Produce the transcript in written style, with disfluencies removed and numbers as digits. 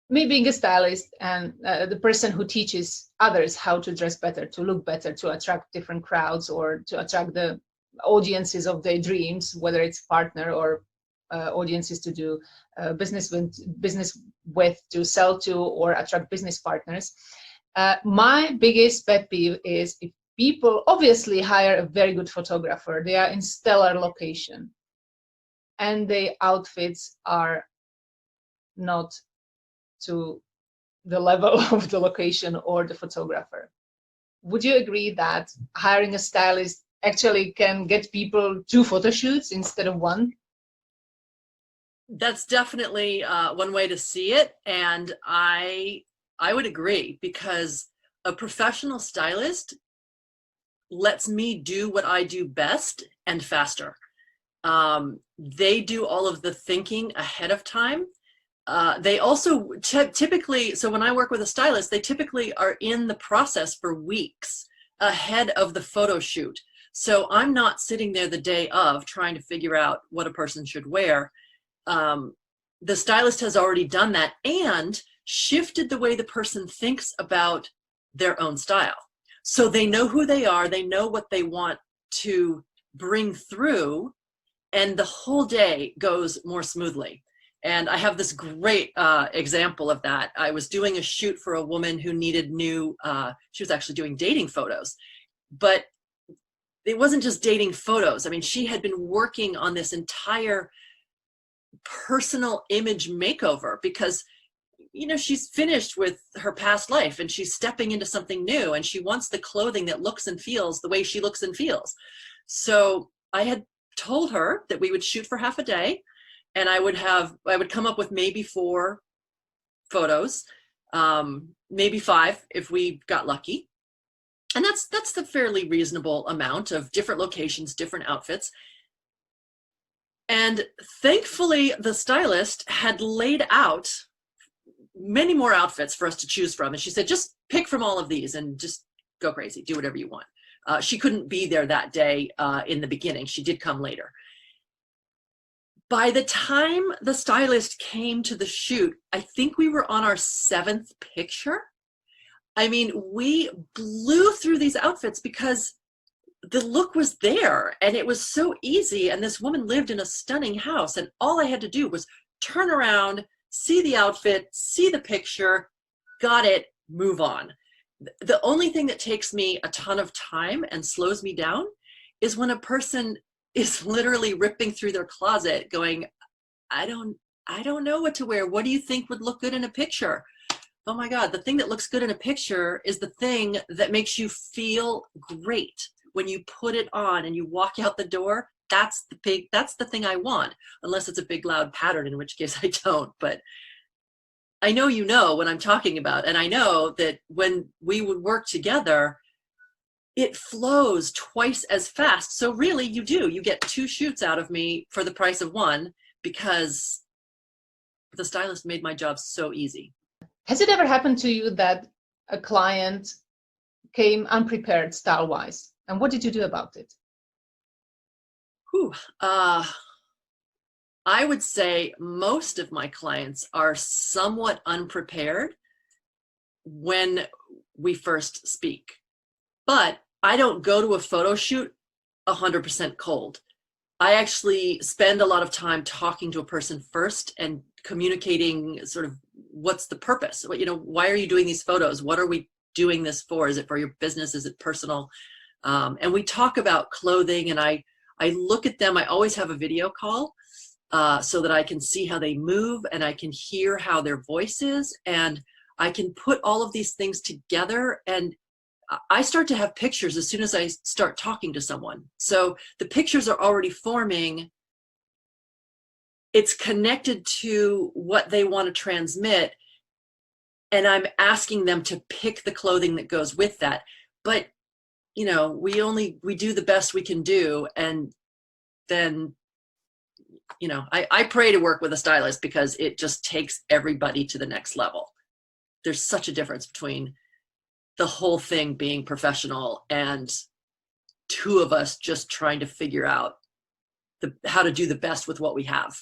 me being a stylist and the person who teaches others how to dress better, to look better, to attract different crowds, or to attract the audiences of their dreams, whether it's partner or audiences to do business with, to sell to, or attract business partners. My biggest pet peeve is if people obviously hire a very good photographer, they are in stellar location, and the outfits are not to the level of the location or the photographer. Would you agree that hiring a stylist actually can get people 2 photo shoots instead of 1? That's definitely one way to see it, and I would agree, because a professional stylist lets me do what I do best and faster. They do all of the thinking ahead of time. They also typically, so when I work with a stylist, they typically are in the process for weeks ahead of the photo shoot. So I'm not sitting there the day of trying to figure out what a person should wear. The stylist has already done that and shifted the way the person thinks about their own style. So they know who they are, they know what they want to bring through, and the whole day goes more smoothly. And I have this great example of that. I was doing a shoot for a woman who needed new, she was actually doing dating photos, but it wasn't just dating photos. I mean, she had been working on this entire personal image makeover because, you know, she's finished with her past life and she's stepping into something new, and she wants the clothing that looks and feels the way she looks and feels. So I had told her that we would shoot for half a day, and I would come up with maybe 4 photos, maybe 5 if we got lucky. And that's the fairly reasonable amount of different locations, different outfits. And thankfully, the stylist had laid out many more outfits for us to choose from. And she said, just pick from all of these and just go crazy, do whatever you want. She couldn't be there that day in the beginning. She did come later. By the time the stylist came to the shoot, I think we were on our 7th picture. I mean, we blew through these outfits because the look was there and it was so easy. And this woman lived in a stunning house, and all I had to do was turn around, see the outfit, see the picture, got it, move on. The only thing that takes me a ton of time and slows me down is when a person is literally ripping through their closet going, I don't know what to wear. What do you think would look good in a picture? Oh my God, the thing that looks good in a picture is the thing that makes you feel great. When you put it on and you walk out the door, that's the thing I want, unless it's a big loud pattern, in which case I don't. But I know you know what I'm talking about. And I know that when we would work together, it flows twice as fast. So really you get 2 shoots out of me for the price of 1, because the stylist made my job so easy. Has it ever happened to you that a client came unprepared style-wise? And what did you do about it? I would say most of my clients are somewhat unprepared when we first speak. But I don't go to a photo shoot 100% cold. I actually spend a lot of time talking to a person first and communicating sort of what's the purpose. Why are you doing these photos? What are we doing this for? Is it for your business? Is it personal? And we talk about clothing, and I look at them. I always have a video call so that I can see how they move, and I can hear how their voice is, and I can put all of these things together, and I start to have pictures as soon as I start talking to someone. So the pictures are already forming. It's connected to what they want to transmit, and I'm asking them to pick the clothing that goes with that. But we do the best we can do, and then I pray to work with a stylist, because it just takes everybody to the next level. There's such a difference between the whole thing being professional and 2 of us just trying to figure out how to do the best with what we have.